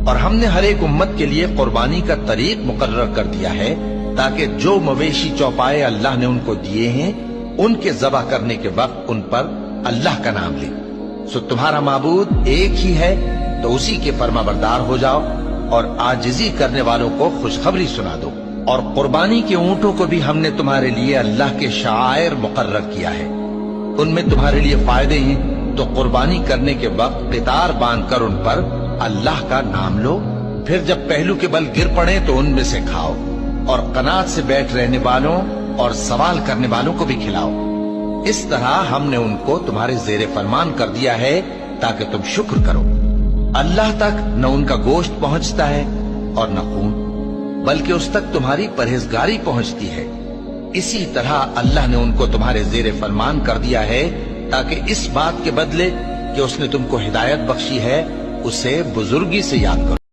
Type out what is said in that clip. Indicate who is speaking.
Speaker 1: اور ہم نے ہر ایک امت کے لیے قربانی کا طریق مقرر کر دیا ہے تاکہ جو مویشی چوپائے اللہ نے ان کو دیے ہیں ان کے ذبح کرنے کے وقت ان پر اللہ کا نام لے۔ سو تمہارا معبود ایک ہی ہے تو اسی کے فرما بردار ہو جاؤ اور عاجزی کرنے والوں کو خوشخبری سنا دو۔ اور قربانی کے اونٹوں کو بھی ہم نے تمہارے لیے اللہ کے شعائر مقرر کیا ہے، ان میں تمہارے لیے فائدے ہیں، تو قربانی کرنے کے وقت قطار باندھ کر ان پر اللہ کا نام لو، پھر جب پہلو کے بل گر پڑے تو ان میں سے کھاؤ، اور قناعت سے بیٹھ رہنے والوں اور سوال کرنے والوں کو بھی کھلاؤ۔ اس طرح ہم نے ان کو تمہارے زیر فرمان کر دیا ہے تاکہ تم شکر کرو۔ اللہ تک نہ ان کا گوشت پہنچتا ہے اور نہ خون، بلکہ اس تک تمہاری پرہیزگاری پہنچتی ہے۔ اسی طرح اللہ نے ان کو تمہارے زیر فرمان کر دیا ہے تاکہ اس بات کے بدلے کہ اس نے تم کو ہدایت بخشی ہے اسے بزرگی سے یاد کرو۔